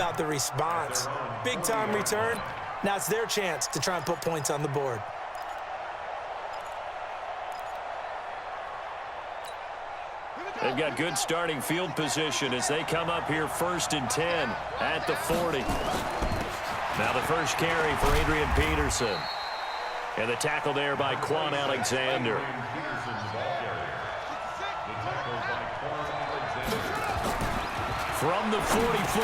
about the response? Big-time return. Now it's their chance to try and put points on the board. They've got good starting field position as they come up here 1st and 10 at the 40. Now the first carry for Adrian Peterson. And the tackle there by Quan Alexander. From the 44,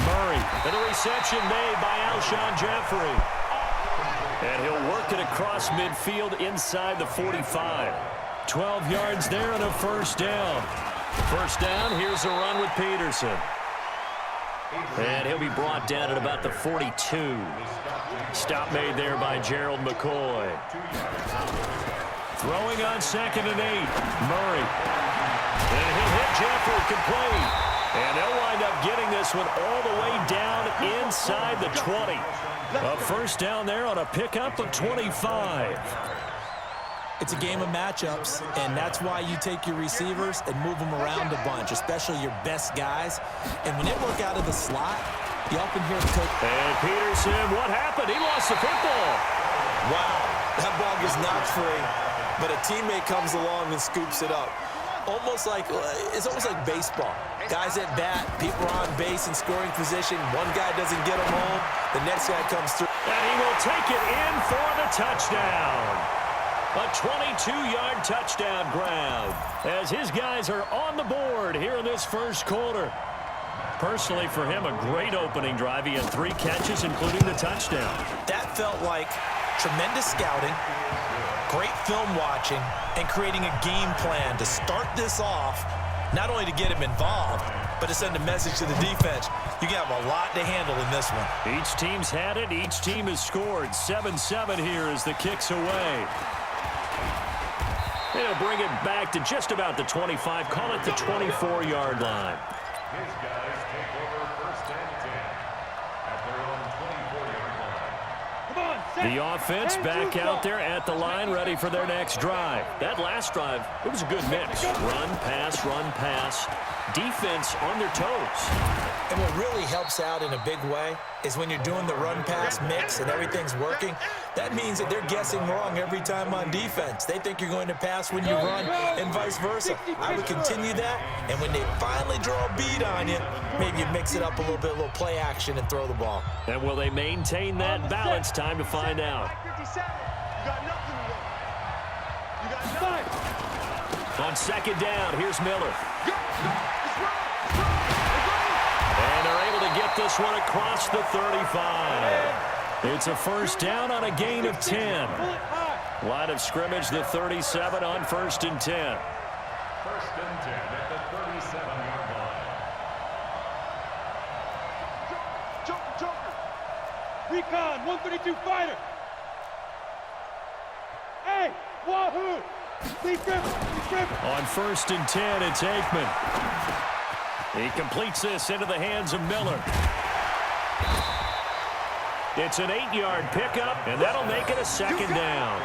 Murray. And the reception made by Alshon Jeffrey. And he'll work it across midfield inside the 45. 12 yards there and a first down. First down, here's a run with Peterson. And he'll be brought down at about the 42. Stop made there by Gerald McCoy. Throwing on 2nd and 8, Murray. And he'll hit Jeffrey complete. And they'll wind up getting this one all the way down inside the 20. A first down there on a pickup of 25. It's a game of matchups, and that's why you take your receivers and move them around a bunch, especially your best guys. And when they work out of the slot, you often hear the coach. And Peterson, what happened? He lost the football. Wow, that ball gets knocked free, but a teammate comes along and scoops it up. It's almost like baseball. Guys at bat, people are on base in scoring position. One guy doesn't get them home, the next guy comes through. And he will take it in for the touchdown. A 22-yard touchdown grab as his guys are on the board here in this first quarter. Personally, for him, a great opening drive. He had 3 catches, including the touchdown. That felt like tremendous scouting, great film watching, and creating a game plan to start this off, not only to get him involved, but to send a message to the defense. You have a lot to handle in this one. Each team's had it. Each team has scored. 7-7 here as the kick's away. They'll bring it back to just about the 25. Call it the 24-yard line. His guys take over 1st and 10 at their own 24-yard line. The offense back out there at the line, ready for their next drive. That last drive, it was a good mix. Run, pass. Defense on their toes. And what really helps out in a big way is when you're doing the run-pass mix and everything's working, that means that they're guessing wrong every time on defense. They think you're going to pass when you run and vice versa. I would continue that, and when they finally draw a beat on you, maybe you mix it up a little play action and throw the ball. And will they maintain that balance? Time to find out. On 2nd down, here's Miller. And they're able to get this one across the 35. It's a first down on a gain of 10. Line of scrimmage, the 37 on 1st and 10. 1st and 10 at the 37-yard line. Joker. Recon, 132 fighter. Hey, wahoo! He's driven. On 1st and 10, it's Aikman. He completes this into the hands of Miller. It's an 8-yard pickup, and that'll make it a 2nd down.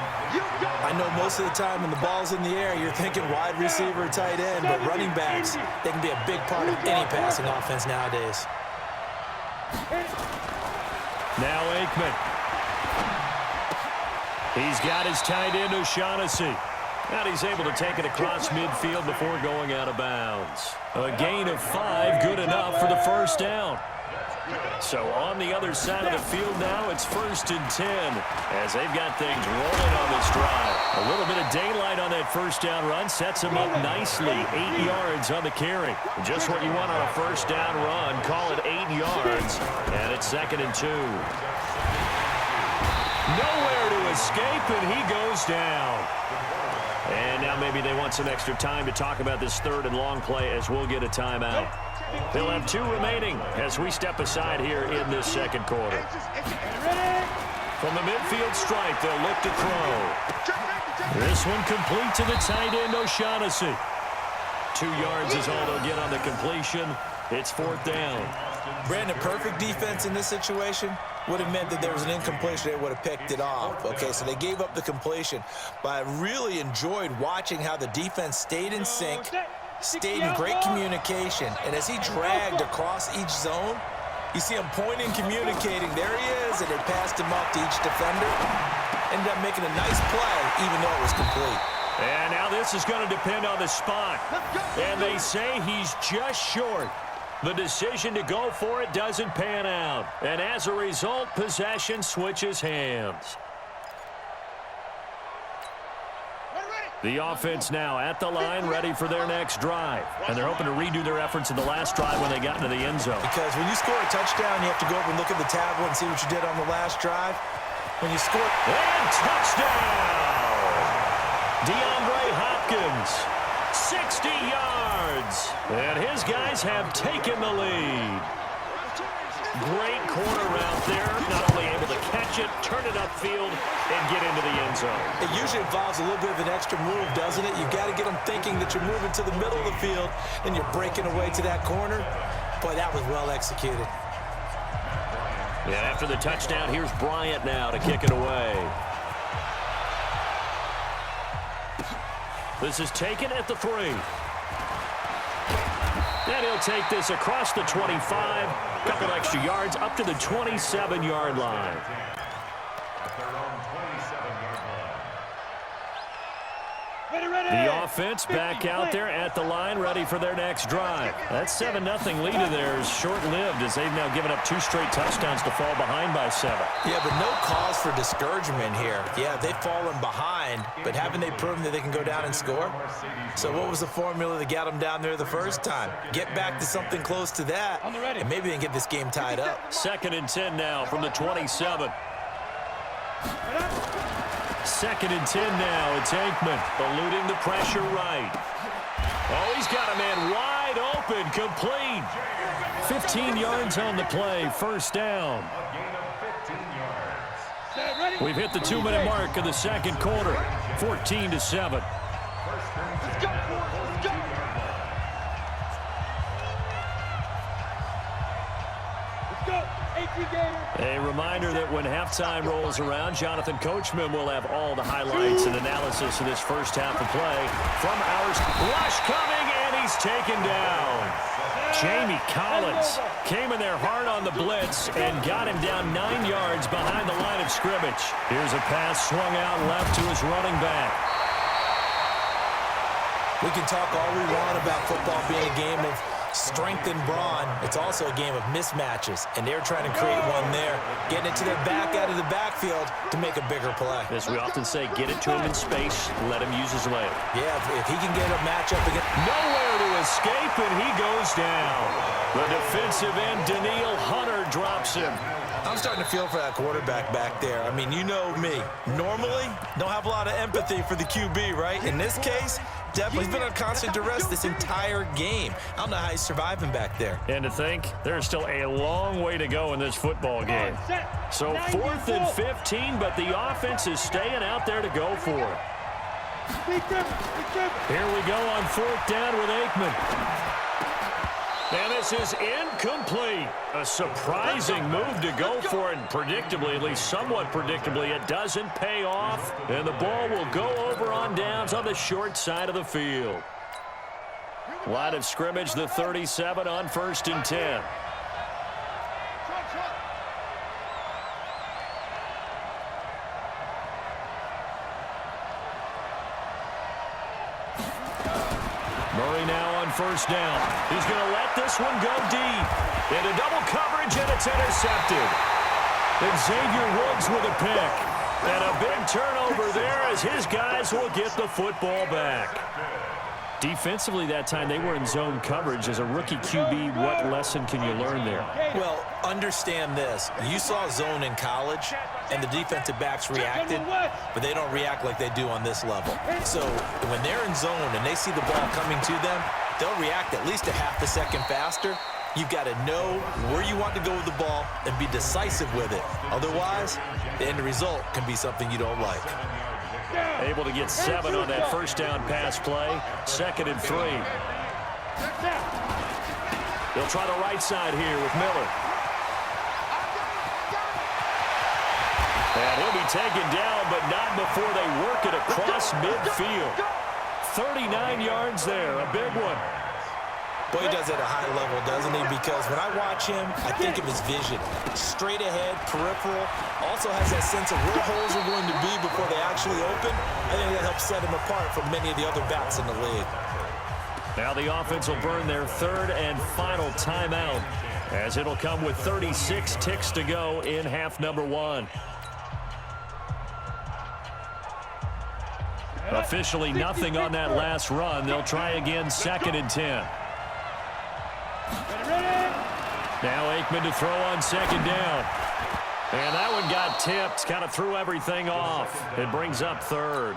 I know most of the time when the ball's in the air, you're thinking wide receiver, tight end, but running backs, they can be a big part of any passing offense nowadays. Now Aikman. He's got his tight end, O'Shaughnessy. And he's able to take it across midfield before going out of bounds. A gain of 5, good enough for the first down. So on the other side of the field now, it's 1st and 10 as they've got things rolling on this drive. A little bit of daylight on that first down run sets them up nicely. 8 yards on the carry. Just what you want on a first down run. Call it 8 yards, and it's 2nd and 2. Nowhere to escape, and he goes down. And now maybe they want some extra time to talk about this 3rd and long play as we'll get a timeout. They'll have 2 remaining as we step aside here in this 2nd quarter. From the midfield stripe, they'll look to throw. This one complete to the tight end, O'Shaughnessy. 2 yards is all they'll get on the completion. It's 4th down. Brandon, perfect defense in this situation would have meant that there was an incompletion. They would have picked it off. Okay, so they gave up the completion. But I really enjoyed watching how the defense stayed in sync, stayed in great communication. And as he dragged across each zone, You see him pointing, communicating. There he is, and they passed him off to each defender. Ended up making a nice play, even though it was complete. And now this is going to depend on the spot. And they say he's just short. The decision to go for it doesn't pan out. And as a result, possession switches hands. The offense now at the line, ready for their next drive. And they're hoping to redo their efforts in the last drive when they got into the end zone. Because when you score a touchdown, you have to go over and look at the tablet and see what you did on the last drive. When you score... And touchdown! DeAndre Hopkins, 60 yards. And his guys have taken the lead. Great corner out there, not only able to catch it, turn it upfield, and get into the end zone. It usually involves a little bit of an extra move, doesn't it? You've got to get them thinking that you're moving to the middle of the field and you're breaking away to that corner. Boy, that was well executed. Yeah, after the touchdown, here's Bryant now to kick it away. This is taken at the 3. And he'll take this across the 25. Couple extra yards up to the 27-yard line. The offense back out there at the line, ready for their next drive. That 7-0 lead of theirs short-lived as they've now given up 2 straight touchdowns to fall behind by 7. Yeah, but no cause for discouragement here. Yeah, they've fallen behind, but haven't they proven that they can go down and score? So what was the formula that got them down there the first time? Get back to something close to that, and maybe they can get this game tied up. 2nd and 10 now from the 27. 2nd and 10 now. It's Aikman eluding the pressure right. Oh, he's got a man wide open, complete. 15 yards on the play, first down. We've hit the 2-minute mark of the second quarter, 14-7. A reminder that when halftime rolls around, Jonathan Coachman will have all the highlights and analysis of this first half of play from ours. Rush coming, and he's taken down. Jamie Collins came in there hard on the blitz and got him down 9 yards behind the line of scrimmage. Here's a pass swung out left to his running back. We can talk all we want about football being a game of strength and brawn. It's also a game of mismatches, and they're trying to create one there, getting it to their back out of the backfield to make a bigger play. As we often say, get it to him in space, let him use his leg. Yeah, if he can get a matchup against... Nowhere to escape, and he goes down. The defensive end, Danielle Hunter, drops him. I'm starting to feel for that quarterback back there. I mean, you know me. Normally, don't have a lot of empathy for the QB, right? In this case, definitely. He's been on constant duress this entire game. I don't know how he's surviving back there. And to think, there's still a long way to go in this football game. So 4th and 15, but the offense is staying out there to go for it. Here we go on 4th down with Aikman. And this is incomplete. A surprising move to go for it. And predictably, at least somewhat predictably, it doesn't pay off. And the ball will go over on downs on the short side of the field. Line of scrimmage, the 37 on 1st and 10. Murray now on 1st down. He's going to let this one go deep. Into double coverage, and it's intercepted. And Xavier Woods with a pick. And a big turnover there as his guys will get the football back. Defensively that time, they were in zone coverage. As a rookie QB, what lesson can you learn there? Well, understand this. You saw zone in college, and the defensive backs reacted, but they don't react like they do on this level. So when they're in zone and they see the ball coming to them, they'll react at least a half a second faster. You've got to know where you want to go with the ball and be decisive with it. Otherwise, the end result can be something you don't like. Able to get 7 on that first down pass play. 2nd and 3. They'll try the right side here with Miller. And he'll be taken down, but not before they work it across midfield. 39 yards there, a big one. Boy, he does it at a high level, doesn't he? Because when I watch him, I think of his vision. Straight ahead, peripheral. Also has that sense of where holes are going to be before they actually open. I think that helps set him apart from many of the other backs in the league. Now the offense will burn their third and final timeout, as it'll come with 36 ticks to go in half number one. Officially nothing on that last run. They'll try again, 2nd and 10. Now Aikman to throw on 2nd down. And that one got tipped, kind of threw everything off. It brings up 3rd.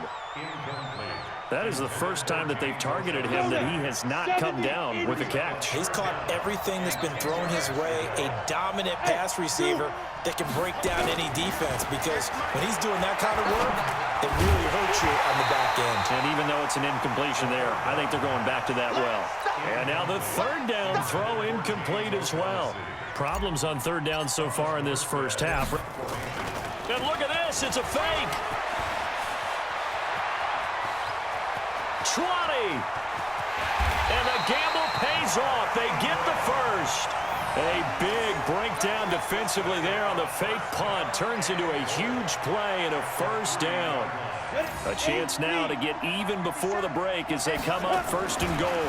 That is the first time that they've targeted him that he has not come down with a catch. He's caught everything that's been thrown his way. A dominant pass receiver that can break down any defense, because when he's doing that kind of work, it really hurts you on the back end. And even though it's an incompletion there, I think they're going back to that well. And now the 3rd down throw incomplete as well. Problems on 3rd down so far in this first half. And look at this, it's a fake. 20. And the gamble pays off. They get the first. A big breakdown defensively there on the fake punt. Turns into a huge play and a 1st down. A chance now to get even before the break as they come up 1st and goal.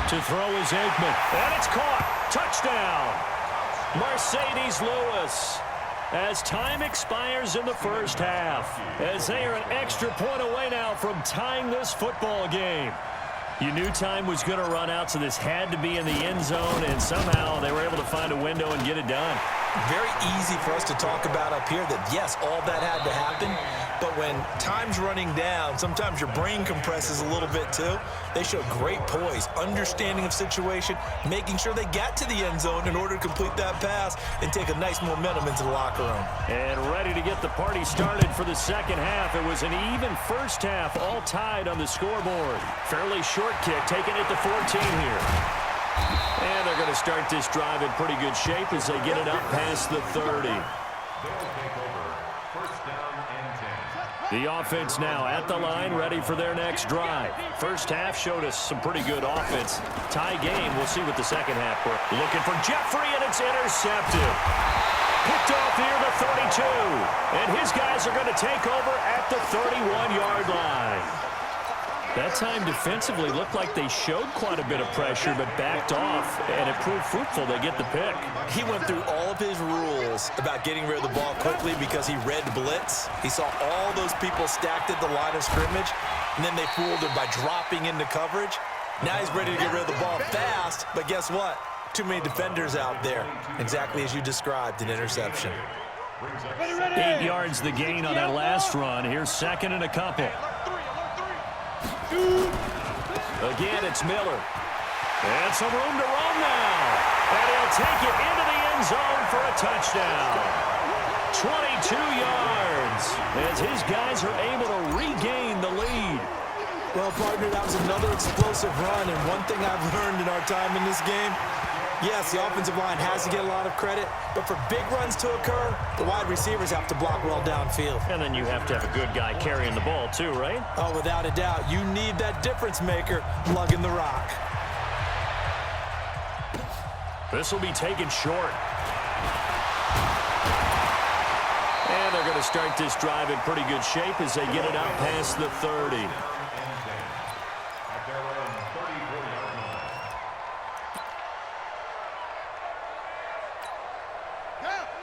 To throw is Aikman. And it's caught. Touchdown. Mercedes Lewis. As time expires in the first half, as they are an extra point away now from tying this football game. You knew time was going to run out, so this had to be in the end zone, and somehow they were able to find a window and get it done. Very easy for us to talk about up here that, yes, all that had to happen, but when time's running down, sometimes your brain compresses a little bit too. They showed great poise, understanding of situation, making sure they got to the end zone in order to complete that pass and take a nice momentum into the locker room. And ready to get the party started for the second half. It was an even first half, all tied on the scoreboard. Fairly short kick, taking it to 14 here. And they're going to start this drive in pretty good shape as they get it up past the 30. The offense now at the line, ready for their next drive. First half showed us some pretty good offense. Tie game, we'll see what the second half brings. Looking for Jeffrey, and it's intercepted. Picked off near the 32. And his guys are going to take over at the 31-yard line. That time defensively looked like they showed quite a bit of pressure, but backed off, and it proved fruitful. They get the pick. He went through all of his rules about getting rid of the ball quickly because he read blitz. He saw all those people stacked at the line of scrimmage, and then they fooled him by dropping into coverage. Now he's ready to get rid of the ball fast, but guess what? Too many defenders out there. Exactly as you described, an interception. 8 yards the gain on that last run. Here's 2nd and a couple. Again, it's Miller. And some room to roam now. And he'll take it into the end zone for a touchdown. 22 yards as his guys are able to regain the lead. Well, partner, that was another explosive run, and one thing I've learned in our time in this game, yes, the offensive line has to get a lot of credit, but for big runs to occur, the wide receivers have to block well downfield. And then you have to have a good guy carrying the ball too, right? Oh, without a doubt. You need that difference maker lugging the rock. This will be taken short. And they're going to start this drive in pretty good shape as they get it out past the 30.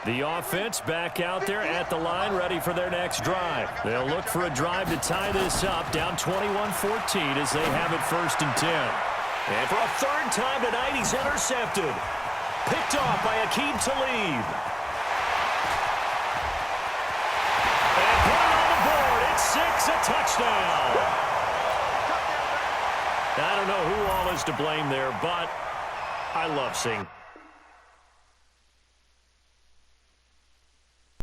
The offense back out there at the line, ready for their next drive. They'll look for a drive to tie this up, down 21-14 as they have it 1st and 10. And for a 3rd time tonight, he's intercepted. Picked off by Aqib Talib. And put it on the board. It's 6, a touchdown. I don't know who all is to blame there, but I love seeing